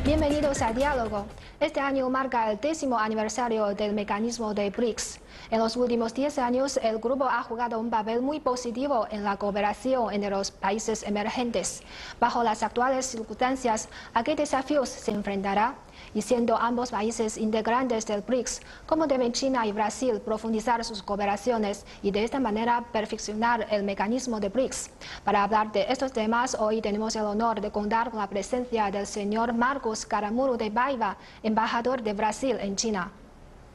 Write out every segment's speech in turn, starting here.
Bienvenidos a Diálogo. Este año marca el 10º aniversario del mecanismo de BRICS. En los últimos 10 años, el grupo ha jugado un papel muy positivo en la cooperación entre los países emergentes. Bajo las actuales circunstancias, ¿a qué desafíos se enfrentará? Y siendo ambos países integrantes del BRICS, ¿cómo deben China y Brasil profundizar sus cooperaciones y de esta manera perfeccionar el mecanismo de BRICS? Para hablar de estos temas, hoy tenemos el honor de contar con la presencia del señor Marcos Caramuru de Paiva, embajador de Brasil en China.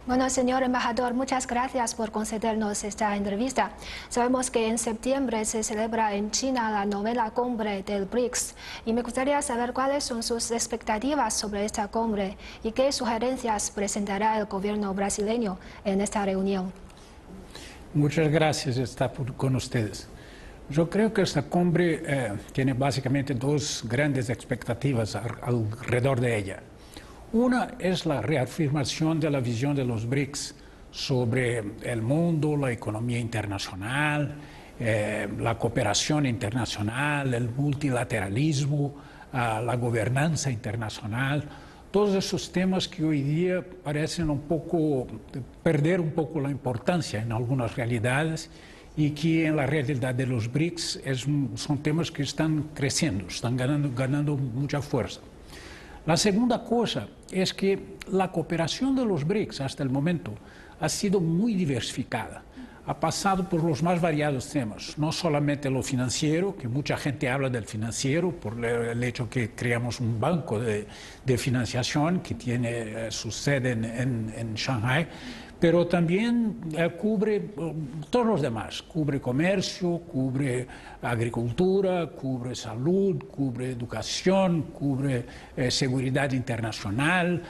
Bueno, señor embajador, muchas gracias por concedernos esta entrevista. Sabemos que en septiembre se celebra en China la 9ª cumbre del BRICS y me gustaría saber cuáles son sus expectativas sobre esta cumbre y qué sugerencias presentará el gobierno brasileño en esta reunión. Muchas gracias por estar con ustedes. Yo creo que esta cumbre tiene básicamente dos grandes expectativas alrededor de ella. Una es la reafirmación de la visión de los BRICS sobre el mundo, la economía internacional, la cooperación internacional, el multilateralismo, la gobernanza internacional, todos esos temas que hoy día parecen perder un poco la importancia en algunas realidades y que en la realidad de los BRICS son temas que están creciendo, están ganando mucha fuerza. La segunda cosa es que la cooperación de los BRICS hasta el momento ha sido muy diversificada. Ha pasado por los más variados temas, no solamente lo financiero, que mucha gente habla del financiero por el hecho que creamos un banco de financiación que tiene su sede en Shanghai, pero también cubre todos los demás, cubre comercio, cubre agricultura, cubre salud, cubre educación, cubre seguridad internacional,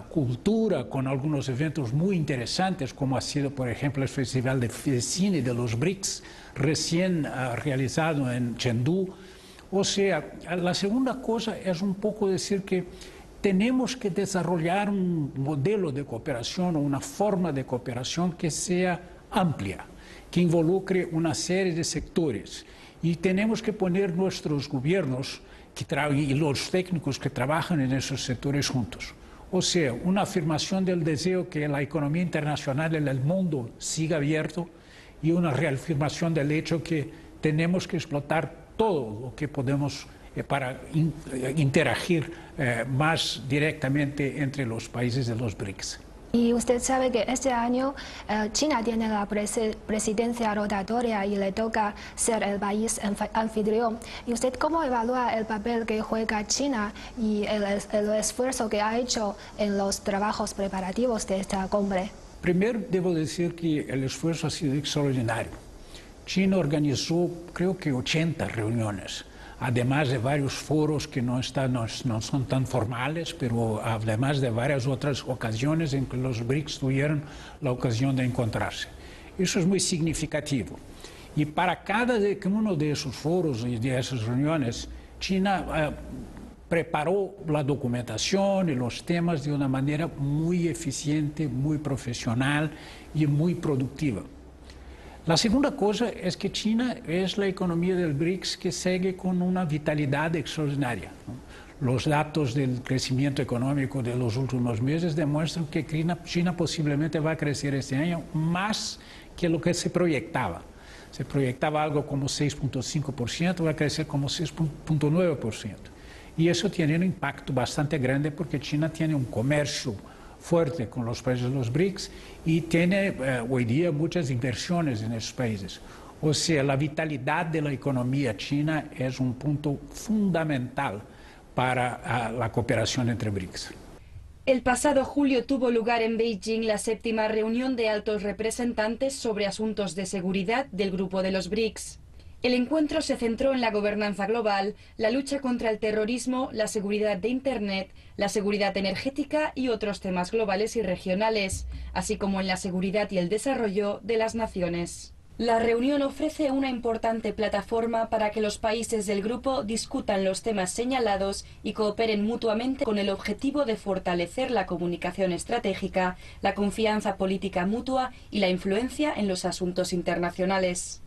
cultura, con algunos eventos muy interesantes, como ha sido, por ejemplo, el Festival de Cine de los BRICS, recién realizado en Chengdu. O sea, la segunda cosa es un poco decir que tenemos que desarrollar un modelo de cooperación o una forma de cooperación que sea amplia, que involucre una serie de sectores. Y tenemos que poner nuestros gobiernos y los técnicos que trabajan en esos sectores juntos. O sea, una afirmación del deseo que la economía internacional en el mundo siga abierto y una reafirmación del hecho que tenemos que explotar todo lo que podemos para interagir más directamente entre los países de los BRICS. Y usted sabe que este año China tiene la presidencia rotatoria y le toca ser el país anfitrión. ¿Y usted cómo evalúa el papel que juega China y el esfuerzo que ha hecho en los trabajos preparativos de esta cumbre? Primero debo decir que el esfuerzo ha sido extraordinario. China organizó creo que 80 reuniones. Además de varios foros que no son tan formales, pero además de varias otras ocasiones en que los BRICS tuvieron la ocasión de encontrarse. Eso es muy significativo. Y para cada uno de esos foros y de esas reuniones, China preparó la documentación y los temas de una manera muy eficiente, muy profesional y muy productiva. La segunda cosa es que China es la economía del BRICS que sigue con una vitalidad extraordinaria, ¿no? Los datos del crecimiento económico de los últimos meses demuestran que China posiblemente va a crecer este año más que lo que se proyectaba. Se proyectaba algo como 6.5%, va a crecer como 6.9%. Y eso tiene un impacto bastante grande porque China tiene un comercio fuerte con los países de los BRICS y tiene hoy día muchas inversiones en esos países. O sea, la vitalidad de la economía china es un punto fundamental para la cooperación entre BRICS. El pasado julio tuvo lugar en Beijing la 7ª reunión de altos representantes sobre asuntos de seguridad del grupo de los BRICS. El encuentro se centró en la gobernanza global, la lucha contra el terrorismo, la seguridad de Internet, la seguridad energética y otros temas globales y regionales, así como en la seguridad y el desarrollo de las naciones. La reunión ofrece una importante plataforma para que los países del grupo discutan los temas señalados y cooperen mutuamente con el objetivo de fortalecer la comunicación estratégica, la confianza política mutua y la influencia en los asuntos internacionales.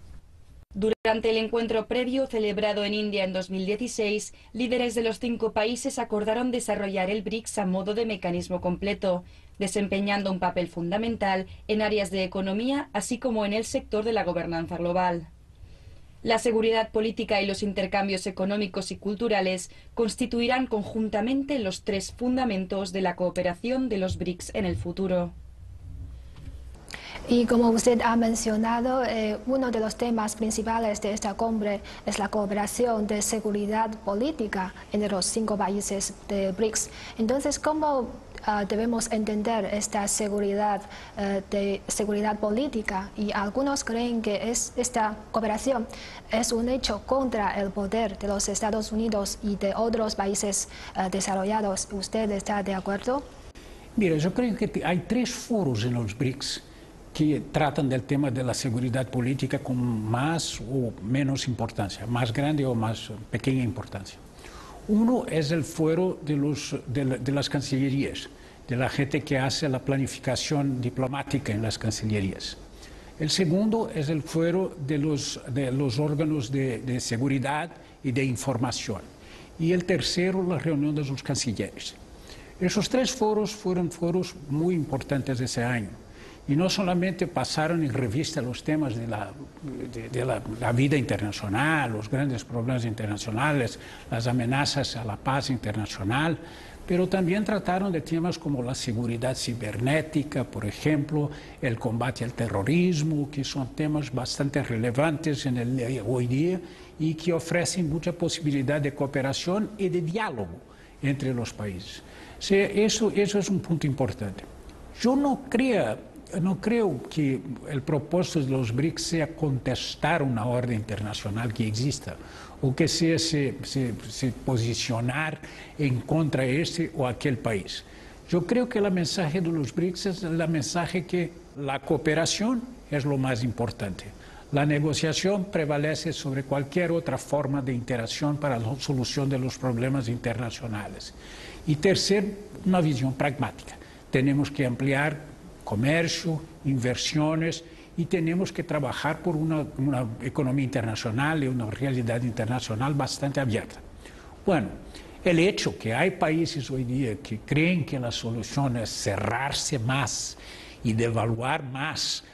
Durante el encuentro previo celebrado en India en 2016, líderes de los 5 países acordaron desarrollar el BRICS a modo de mecanismo completo, desempeñando un papel fundamental en áreas de economía, así como en el sector de la gobernanza global. La seguridad política y los intercambios económicos y culturales constituirán conjuntamente los 3 fundamentos de la cooperación de los BRICS en el futuro. Y como usted ha mencionado, uno de los temas principales de esta cumbre es la cooperación de seguridad política entre los 5 países de BRICS. Entonces, ¿cómo debemos entender esta seguridad política? Y algunos creen que esta cooperación es un hecho contra el poder de los Estados Unidos y de otros países desarrollados. ¿Usted está de acuerdo? Mira, yo creo que hay 3 foros en los BRICS que tratan del tema de la seguridad política con más o menos importancia, más grande o más pequeña importancia. Uno es el foro de las cancillerías, de la gente que hace la planificación diplomática en las cancillerías. El segundo es el foro de los órganos de seguridad y de información. Y el tercero, la reunión de los cancilleres. Esos 3 foros fueron foros muy importantes ese año. Y no solamente pasaron en revista los temas de la vida internacional, los grandes problemas internacionales, las amenazas a la paz internacional, pero también trataron de temas como la seguridad cibernética, por ejemplo, el combate al terrorismo, que son temas bastante relevantes hoy día y que ofrecen mucha posibilidad de cooperación y de diálogo entre los países. O sea, eso es un punto importante. Yo no creo que el propósito de los BRICS sea contestar una orden internacional que exista o que sea se posicionar en contra de este o aquel país. Yo creo que el mensaje de los BRICS es el mensaje que la cooperación es lo más importante. La negociación prevalece sobre cualquier otra forma de interacción para la solución de los problemas internacionales. Y tercero, una visión pragmática. Tenemos que ampliar comercio, inversiones y tenemos que trabajar por una economía internacional y una realidad internacional bastante abierta. Bueno, el hecho que hay países hoy día que creen que la solución es cerrarse más y devaluar más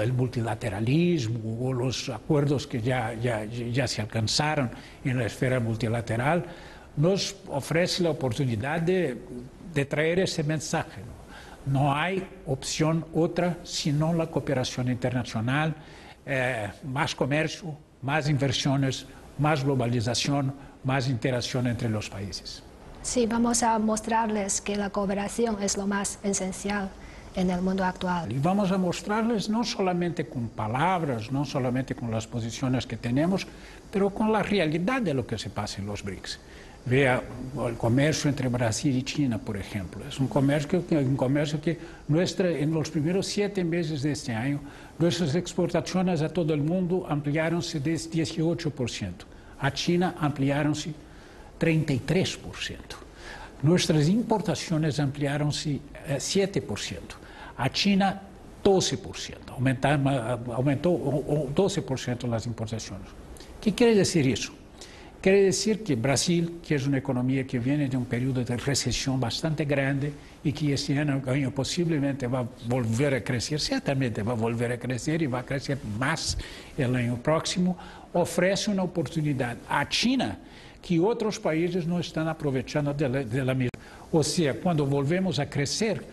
el multilateralismo o los acuerdos que ya se alcanzaron en la esfera multilateral, nos ofrece la oportunidad de traer ese mensaje, ¿no? No hay opción otra sino la cooperación internacional, más comercio, más inversiones, más globalización, más interacción entre los países. Sí, vamos a mostrarles que la cooperación es lo más esencial en el mundo actual. Y vamos a mostrarles no solamente con palabras, no solamente con las posiciones que tenemos, pero con la realidad de lo que se pasa en los BRICS. Vea el comercio entre Brasil y China, por ejemplo. Es un comercio que en los primeros 7 meses de este año, nuestras exportaciones a todo el mundo ampliaronse de 18%. A China ampliaronse 33%. Nuestras importaciones ampliaronse 7%. A China 12%. Aumentó 12% las importaciones. ¿Qué quiere decir eso? Quiere decir que Brasil, que es una economía que viene de un periodo de recesión bastante grande y que este año posiblemente va a volver a crecer, ciertamente va a volver a crecer y va a crecer más el año próximo, ofrece una oportunidad a China que otros países no están aprovechando de la misma. O sea, cuando volvemos a crecer,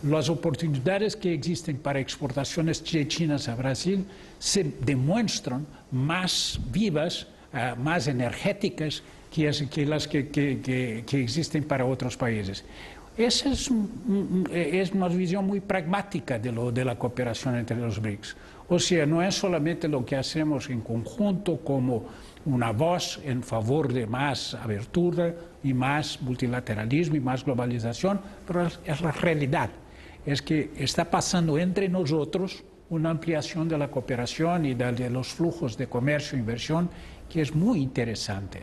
las oportunidades que existen para exportaciones chinas a Brasil se demuestran más vivas, más energéticas que las que existen para otros países. Esa es una visión muy pragmática de la cooperación entre los BRICS. O sea, no es solamente lo que hacemos en conjunto como una voz en favor de más abertura y más multilateralismo y más globalización, pero es la realidad. Es que está pasando entre nosotros una ampliación de la cooperación y de los flujos de comercio e inversión que es muy interesante.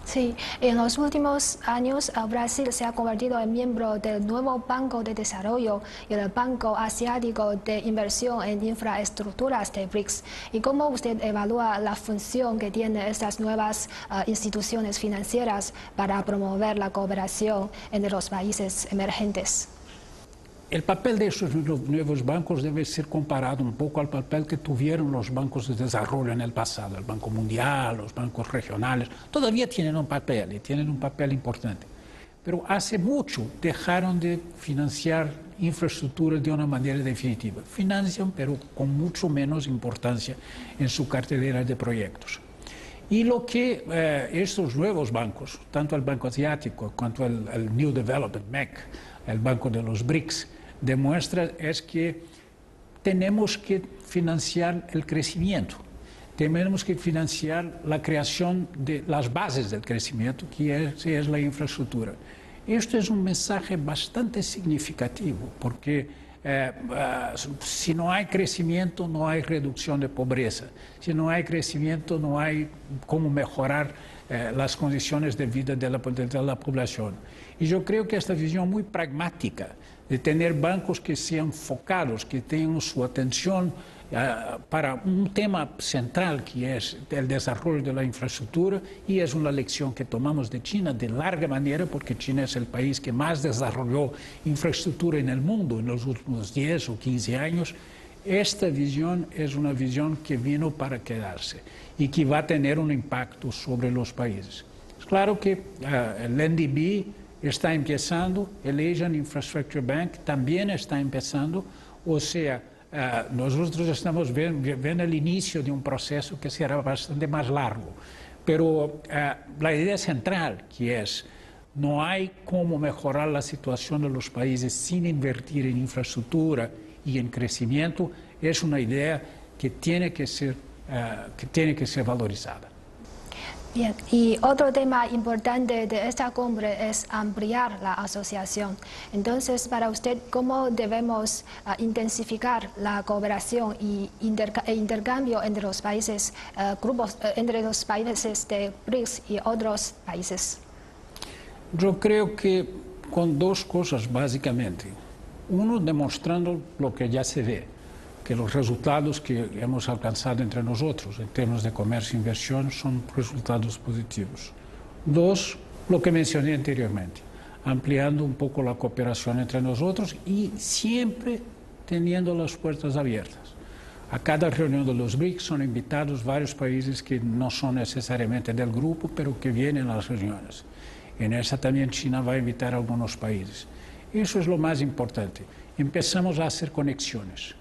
Sí, en los últimos años Brasil se ha convertido en miembro del nuevo Banco de Desarrollo y el Banco Asiático de Inversión en Infraestructuras de BRICS. ¿Y cómo usted evalúa la función que tienen estas nuevas instituciones financieras para promover la cooperación entre los países emergentes? El papel de estos nuevos bancos debe ser comparado un poco al papel que tuvieron los bancos de desarrollo en el pasado, el Banco Mundial, los bancos regionales. Todavía tienen un papel y tienen un papel importante. Pero hace mucho dejaron de financiar infraestructura de una manera definitiva. Financian, pero con mucho menos importancia en su cartelera de proyectos. Y lo que estos nuevos bancos, tanto el Banco Asiático cuanto el New Development, MEC, el Banco de los BRICS, demuestra es que tenemos que financiar el crecimiento, tenemos que financiar la creación de las bases del crecimiento, que es la infraestructura. Esto es un mensaje bastante significativo, porque si no hay crecimiento, no hay reducción de pobreza. Si no hay crecimiento, no hay cómo mejorar las condiciones de vida de la población. Y yo creo que esta visión muy pragmática de tener bancos que sean focados, que tengan su atención para un tema central que es el desarrollo de la infraestructura, y es una lección que tomamos de China de larga manera, porque China es el país que más desarrolló infraestructura en el mundo en los últimos 10 o 15 años. Esta visión es una visión que vino para quedarse y que va a tener un impacto sobre los países. Es claro que el NDB está empezando, el Asian Infrastructure Bank también está empezando, o sea, nosotros estamos viendo el inicio de un proceso que será bastante más largo, pero la idea central, que es, no hay cómo mejorar la situación de los países sin invertir en infraestructura y en crecimiento, es una idea que tiene que ser valorizada. Bien, y otro tema importante de esta cumbre es ampliar la asociación. Entonces, para usted, ¿cómo debemos intensificar la cooperación e intercambio entre los países, entre los países de BRICS y otros países? Yo creo que con dos cosas básicamente. Uno, demostrando lo que ya se ve, que los resultados que hemos alcanzado entre nosotros en términos de comercio e inversión son resultados positivos. Dos, lo que mencioné anteriormente, ampliando un poco la cooperación entre nosotros y siempre teniendo las puertas abiertas. A cada reunión de los BRICS son invitados varios países que no son necesariamente del grupo, pero que vienen a las reuniones. En esa también China va a invitar a algunos países. Eso es lo más importante. Empezamos a hacer conexiones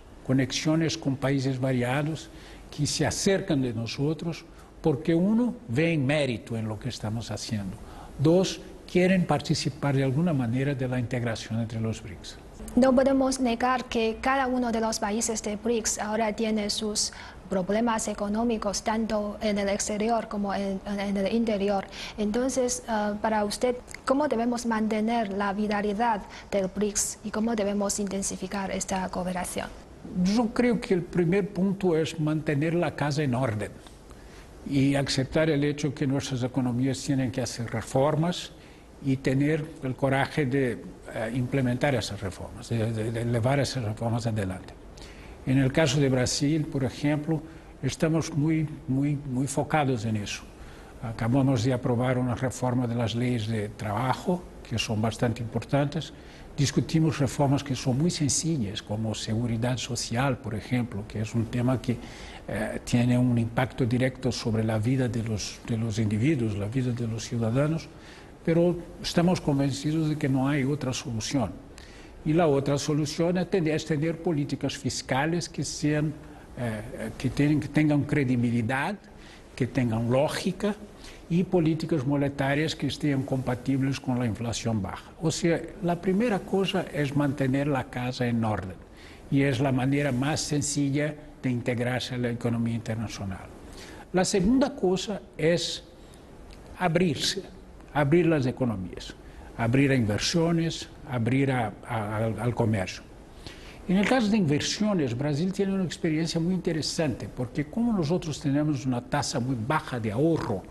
con países variados que se acercan de nosotros, porque uno, ve mérito en lo que estamos haciendo. Dos, quieren participar de alguna manera de la integración entre los BRICS. No podemos negar que cada uno de los países de BRICS ahora tiene sus problemas económicos, tanto en el exterior como en el interior. Entonces, para usted, ¿cómo debemos mantener la vitalidad del BRICS y cómo debemos intensificar esta cooperación? Yo creo que el primer punto es mantener la casa en orden y aceptar el hecho que nuestras economías tienen que hacer reformas y tener el coraje de implementar esas reformas, de llevar esas reformas adelante. En el caso de Brasil, por ejemplo, estamos muy focados en eso. Acabamos de aprobar una reforma de las leyes de trabajo, que son bastante importantes. Discutimos reformas que son muy sencillas, como seguridad social, por ejemplo, que es un tema que tiene un impacto directo sobre la vida de los individuos, la vida de los ciudadanos, pero estamos convencidos de que no hay otra solución. Y la otra solución es tener políticas fiscales que tengan credibilidad, que tengan lógica, y políticas monetarias que estén compatibles con la inflación baja. O sea, la primera cosa es mantener la casa en orden, y es la manera más sencilla de integrarse a la economía internacional. La segunda cosa es abrir las economías, abrir a inversiones, abrir al comercio. En el caso de inversiones, Brasil tiene una experiencia muy interesante, porque como nosotros tenemos una tasa muy baja de ahorro,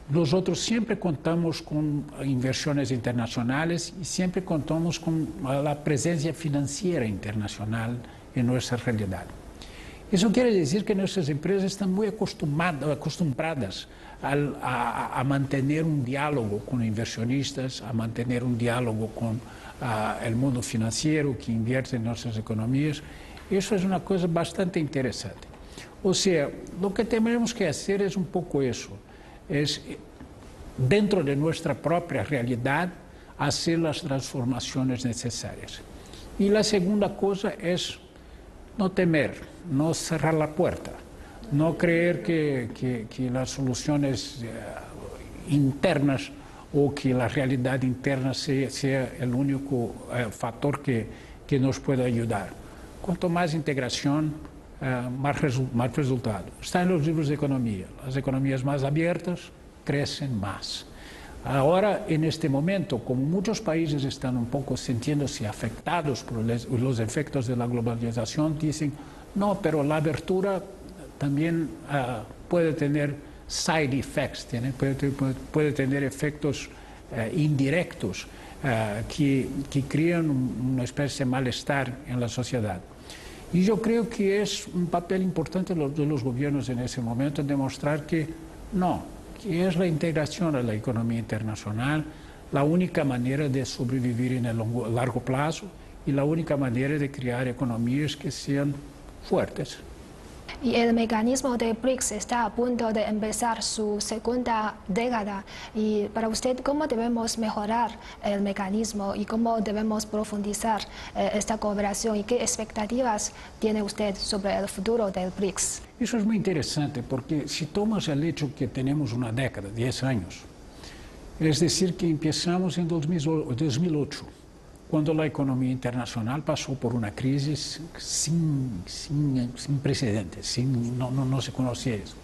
nosotros siempre contamos con inversiones internacionales y siempre contamos con la presencia financiera internacional en nuestra realidad. Eso quiere decir que nuestras empresas están muy acostumbradas a mantener un diálogo con inversionistas, a mantener un diálogo con el mundo financiero que invierte en nuestras economías. Eso es una cosa bastante interesante. O sea, lo que tenemos que hacer es un poco eso, es dentro de nuestra propia realidad hacer las transformaciones necesarias. Y la segunda cosa es no temer, no cerrar la puerta, no creer que las soluciones internas o que la realidad interna sea el único factor que nos pueda ayudar. Cuanto más integración, más resultado. Está en los libros de economía. Las economías más abiertas crecen más. Ahora, en este momento, como muchos países están un poco sintiéndose afectados por los efectos de la globalización, dicen, no, pero la abertura también puede tener side effects, puede tener efectos indirectos que crean una especie de malestar en la sociedad. Y yo creo que es un papel importante de los gobiernos en ese momento demostrar que no, que es la integración a la economía internacional la única manera de sobrevivir en el largo plazo y la única manera de crear economías que sean fuertes. Y el mecanismo de BRICS está a punto de empezar su segunda década. Y para usted, ¿cómo debemos mejorar el mecanismo y cómo debemos profundizar esta cooperación? ¿Y qué expectativas tiene usted sobre el futuro del BRICS? Eso es muy interesante porque si tomas el hecho que tenemos una década, 10 años, es decir, que empezamos en 2008. Cuando la economía internacional pasó por una crisis sin precedentes, no se conocía eso.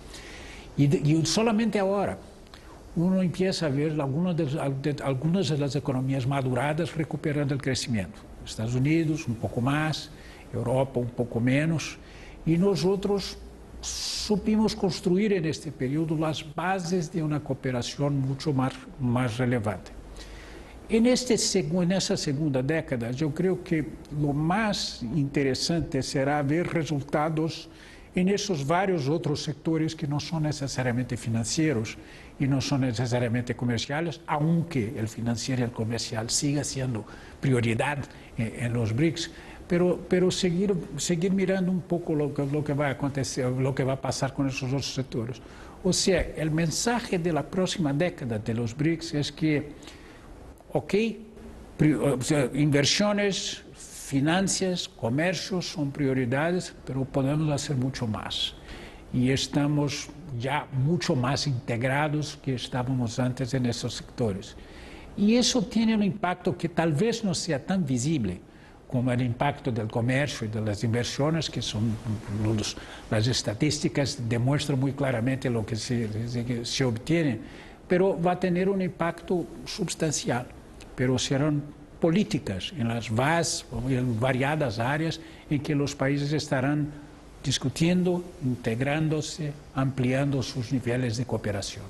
Y solamente ahora uno empieza a ver algunas de las economías maduradas recuperando el crecimiento. Estados Unidos un poco más, Europa un poco menos, y nosotros supimos construir en este periodo las bases de una cooperación mucho más relevante. En esa segunda década, yo creo que lo más interesante será ver resultados en esos varios otros sectores que no son necesariamente financieros y no son necesariamente comerciales, aunque el financiero y el comercial siga siendo prioridad en los BRICS, pero seguir mirando un poco lo que va a acontecer, lo que va a pasar con esos otros sectores. O sea, el mensaje de la próxima década de los BRICS es que ok, inversiones, finanzas, comercio son prioridades, pero podemos hacer mucho más. Y estamos ya mucho más integrados que estábamos antes en esos sectores. Y eso tiene un impacto que tal vez no sea tan visible como el impacto del comercio y de las inversiones, que son las estadísticas demuestran muy claramente lo que se obtiene, pero va a tener un impacto sustancial. Pero serán políticas en las variadas áreas en que los países estarán discutiendo, integrándose, ampliando sus niveles de cooperación.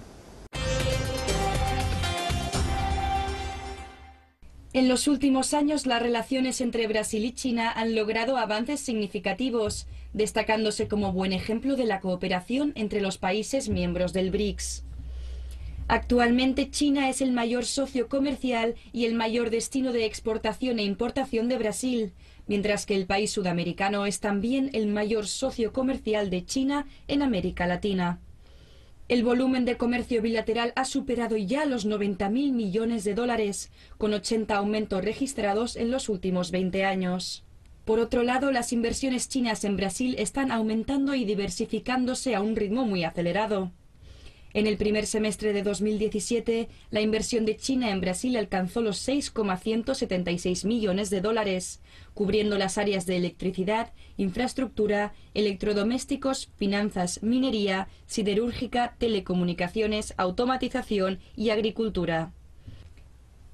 En los últimos años, las relaciones entre Brasil y China han logrado avances significativos, destacándose como buen ejemplo de la cooperación entre los países miembros del BRICS. Actualmente, China es el mayor socio comercial y el mayor destino de exportación e importación de Brasil, mientras que el país sudamericano es también el mayor socio comercial de China en América Latina. El volumen de comercio bilateral ha superado ya los 90.000 millones de dólares, con 80 aumentos registrados en los últimos 20 años. Por otro lado, las inversiones chinas en Brasil están aumentando y diversificándose a un ritmo muy acelerado. En el primer semestre de 2017, la inversión de China en Brasil alcanzó los 6,176 millones de dólares, cubriendo las áreas de electricidad, infraestructura, electrodomésticos, finanzas, minería, siderúrgica, telecomunicaciones, automatización y agricultura.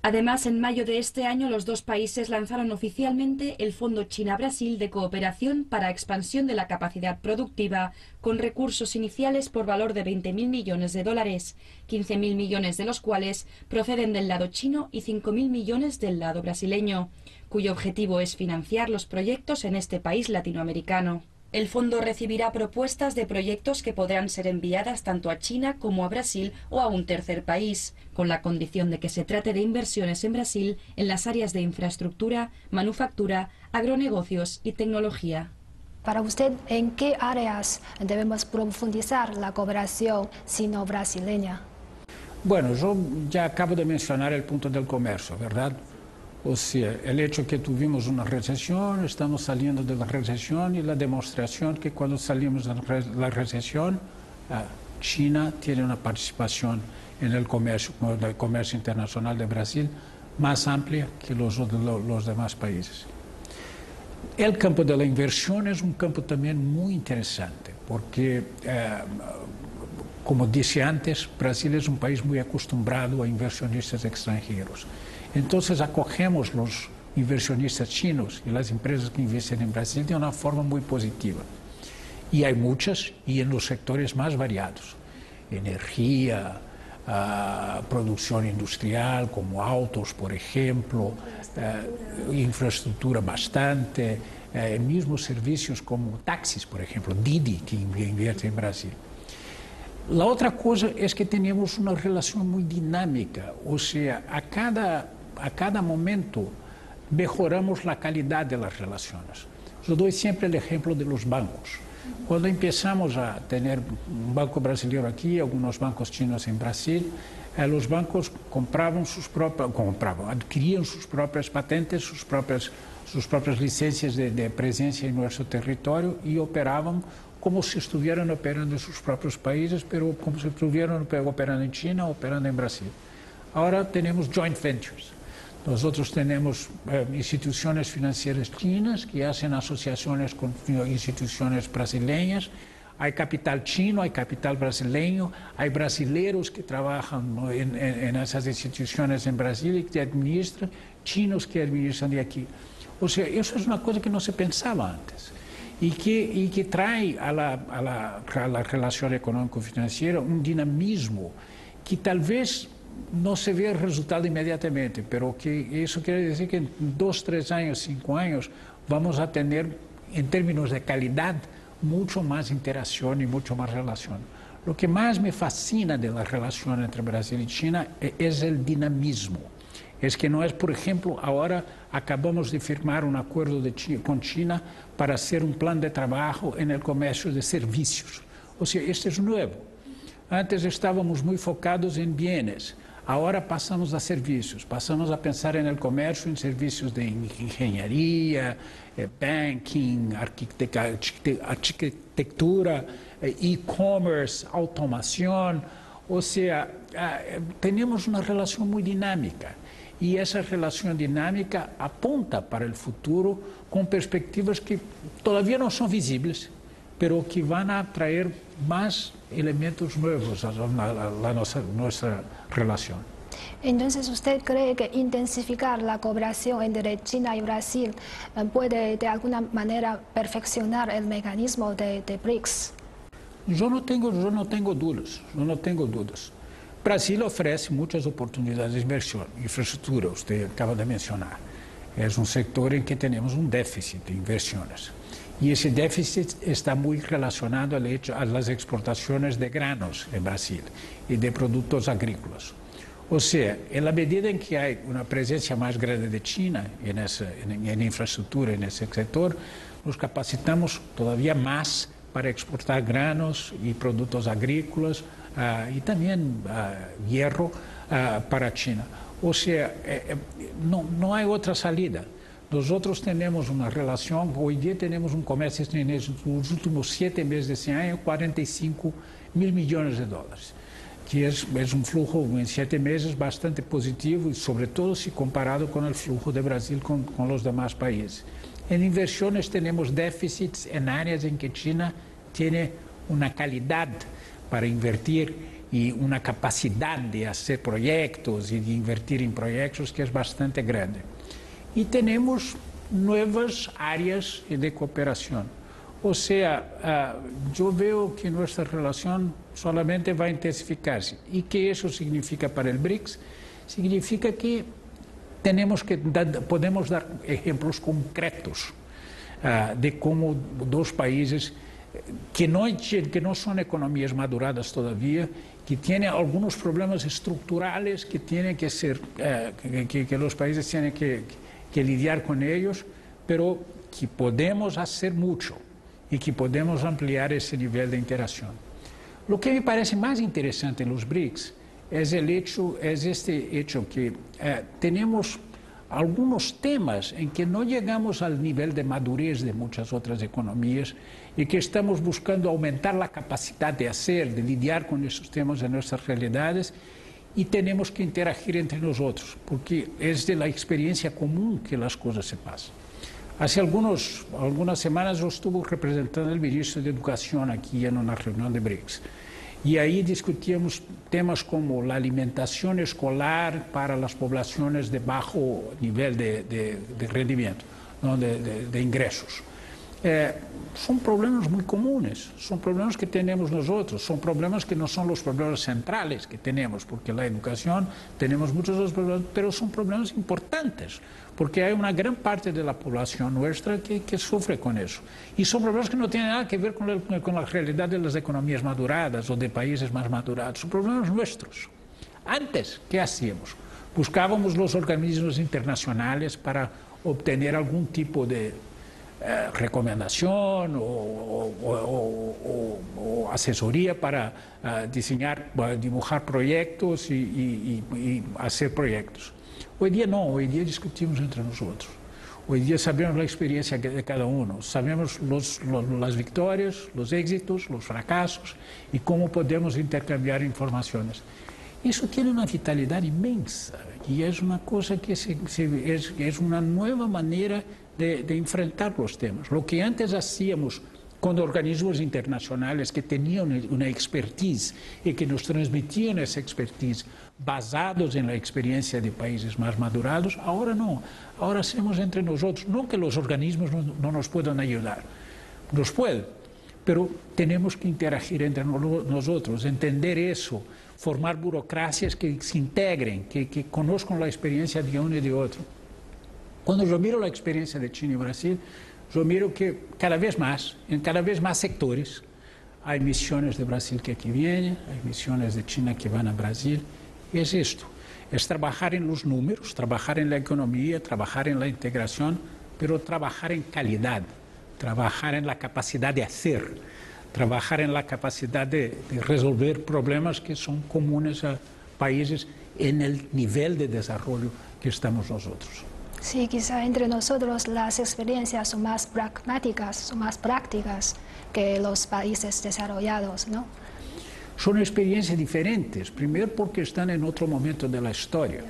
Además, en mayo de este año, los dos países lanzaron oficialmente el Fondo China-Brasil de Cooperación para Expansión de la Capacidad Productiva, con recursos iniciales por valor de 20.000 millones de dólares, 15.000 millones de los cuales proceden del lado chino y 5.000 millones del lado brasileño, cuyo objetivo es financiar los proyectos en este país latinoamericano. El fondo recibirá propuestas de proyectos que podrán ser enviadas tanto a China como a Brasil o a un tercer país, con la condición de que se trate de inversiones en Brasil en las áreas de infraestructura, manufactura, agronegocios y tecnología. Para usted, ¿en qué áreas debemos profundizar la cooperación sino-brasileña? Bueno, yo ya acabo de mencionar el punto del comercio, ¿verdad? O sea, el hecho que tuvimos una recesión, estamos saliendo de la recesión y la demostración que cuando salimos de la recesión, China tiene una participación en el comercio internacional de Brasil más amplia que los demás países. El campo de la inversión es un campo también muy interesante, porque, como dije antes, Brasil es un país muy acostumbrado a inversionistas extranjeros. Entonces acogemos los inversionistas chinos y las empresas que invierten en Brasil de una forma muy positiva. Y hay muchas, y en los sectores más variados. Energía, producción industrial, como autos, por ejemplo, infraestructura bastante, mismos servicios como taxis, por ejemplo, Didi, que invierte en Brasil. La otra cosa es que tenemos una relación muy dinámica, o sea, a cada momento mejoramos la calidad de las relaciones. Yo doy siempre el ejemplo de los bancos. Cuando empezamos a tener un banco brasileño aquí, algunos bancos chinos en Brasil, los bancos adquirían sus propias patentes, sus propias licencias de presencia en nuestro territorio y operaban como si estuvieran operando en sus propios países, pero como si estuvieran operando en China, operando en Brasil. Ahora tenemos joint ventures. Nosotros tenemos instituciones financieras chinas que hacen asociaciones con instituciones brasileñas. Hay capital chino, hay capital brasileño, hay brasileros que trabajan en esas instituciones en Brasil y que administran, chinos que administran de aquí. O sea, eso es una cosa que no se pensaba antes y que trae a la relación económico-financiera un dinamismo que tal vez no se ve el resultado inmediatamente, pero que eso quiere decir que en 2, 3 años, 5 años vamos a tener, en términos de calidad, mucho más interacción y mucho más relación. Lo que más me fascina de la relación entre Brasil y China es el dinamismo. Es que no es, por ejemplo, ahora acabamos de firmar un acuerdo con China para hacer un plan de trabajo en el comercio de servicios. O sea, este es nuevo. Antes estábamos muy focados en bienes. Ahora pasamos a servicios, pasamos a pensar en el comercio, en servicios de ingeniería, banking, arquitectura, e-commerce, automación. O sea, tenemos una relación muy dinámica y esa relación dinámica apunta para el futuro con perspectivas que todavía no son visibles, pero que van a traer más elementos nuevos a nuestra relación. Entonces, ¿usted cree que intensificar la cooperación entre China y Brasil puede de alguna manera perfeccionar el mecanismo de BRICS? Yo no tengo dudas. Brasil ofrece muchas oportunidades de inversión, infraestructura, usted acaba de mencionar. Es un sector en que tenemos un déficit de inversiones. Y ese déficit está muy relacionado a las exportaciones de granos en Brasil y de productos agrícolas. O sea, en la medida en que hay una presencia más grande de China en infraestructura, en ese sector, nos capacitamos todavía más para exportar granos y productos agrícolas y también hierro para China. O sea, no hay otra salida. Nosotros tenemos una relación, hoy día tenemos un comercio en los últimos 7 meses de ese año, 45.000 millones de dólares, que es un flujo en 7 meses bastante positivo y sobre todo si comparado con el flujo de Brasil con los demás países. En inversiones tenemos déficits en áreas en que China tiene una calidad para invertir y una capacidad de hacer proyectos y de invertir en proyectos que es bastante grande. Y tenemos nuevas áreas de cooperación. O sea, yo veo que nuestra relación solamente va a intensificarse. ¿Y qué eso significa para el BRICS? Significa que podemos dar ejemplos concretos de cómo dos países que no son economías maduradas todavía, que tienen algunos problemas estructurales que tienen que ser, que los países tienen que lidiar con ellos, pero que podemos hacer mucho y que podemos ampliar ese nivel de interacción. Lo que me parece más interesante en los BRICS es este hecho que tenemos algunos temas en que no llegamos al nivel de madurez de muchas otras economías y que estamos buscando aumentar la capacidad de hacer, de lidiar con esos temas en nuestras realidades, y tenemos que interagir entre nosotros, porque es de la experiencia común que las cosas se pasan. Hace algunas semanas yo estuve representando al ministro de Educación aquí en una reunión de BRICS. Y ahí discutíamos temas como la alimentación escolar para las poblaciones de bajo nivel de rendimiento, ¿no? de ingresos. Son problemas muy comunes, son problemas que tenemos nosotros, son problemas que no son los problemas centrales que tenemos, porque la educación tenemos muchos de los problemas, pero son problemas importantes, porque hay una gran parte de la población nuestra que sufre con eso. Y son problemas que no tienen nada que ver con la realidad de las economías maduradas o de países más madurados, son problemas nuestros. Antes, ¿qué hacíamos? Buscábamos los organismos internacionales para obtener algún tipo de recomendación o asesoría para dibujar proyectos y hacer proyectos. Hoy día no, hoy día discutimos entre nosotros. Hoy día sabemos la experiencia de cada uno, sabemos las victorias, los éxitos, los fracasos y cómo podemos intercambiar informaciones. Eso tiene una vitalidad inmensa y es una cosa que es una nueva manera de enfrentar los temas. Lo que antes hacíamos con organismos internacionales que tenían una expertise y que nos transmitían esa expertise basados en la experiencia de países más madurados, ahora no. Ahora hacemos entre nosotros. No que los organismos no nos puedan ayudar, nos pueden, pero tenemos que interagir entre nosotros, entender eso, formar burocracias que se integren, que conozcan la experiencia de uno y de otro. Cuando yo miro la experiencia de China y Brasil, yo miro que en cada vez más sectores, hay misiones de Brasil que aquí vienen, hay misiones de China que van a Brasil. Y es esto, es trabajar en los números, trabajar en la economía, trabajar en la integración, pero trabajar en calidad, trabajar en la capacidad de hacer, trabajar en la capacidad de resolver problemas que son comunes a países en el nivel de desarrollo que estamos nosotros. Sí, quizá entre nosotros las experiencias son más pragmáticas, son más prácticas que los países desarrollados, ¿no? Son experiencias diferentes. Primero, porque están en otro momento de la historia.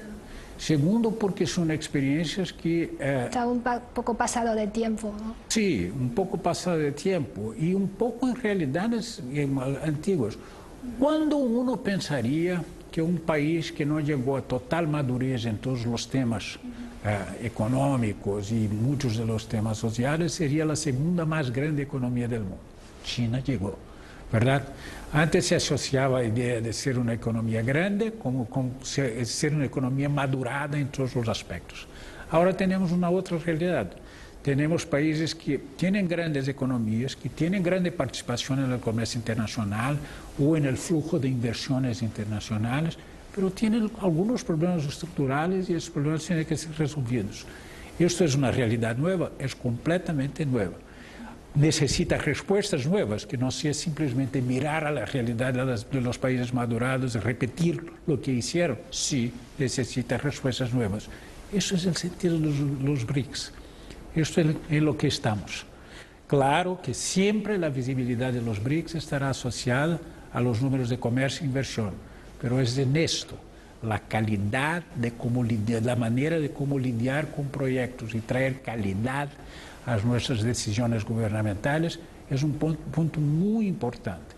Segundo, porque son experiencias que... Está un poco pasado de tiempo, ¿no? Sí, un poco pasado de tiempo y un poco en realidades antiguas. ¿Cuándo uno pensaría que un país que no llegó a total madurez en todos los temas económicos y muchos de los temas sociales sería la segunda más grande economía del mundo? China llegó, ¿verdad? Antes se asociaba a la idea de ser una economía grande como ser una economía madurada en todos los aspectos. Ahora tenemos una otra realidad. Tenemos países que tienen grandes economías, que tienen grande participación en el comercio internacional o en el flujo de inversiones internacionales, pero tienen algunos problemas estructurales y esos problemas tienen que ser resolvidos. Esto es una realidad nueva, es completamente nueva. Necesita respuestas nuevas, que no sea simplemente mirar a la realidad de los países madurados y repetir lo que hicieron. Sí, necesita respuestas nuevas. Eso es el sentido de los BRICS. Esto es en lo que estamos. Claro que siempre la visibilidad de los BRICS estará asociada a los números de comercio e inversión, pero es en esto, la calidad de cómo lidiar, la manera de cómo lidiar con proyectos y traer calidad a nuestras decisiones gubernamentales es un punto muy importante.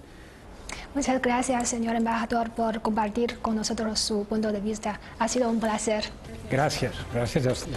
Muchas gracias, señor embajador, por compartir con nosotros su punto de vista. Ha sido un placer. Gracias a usted.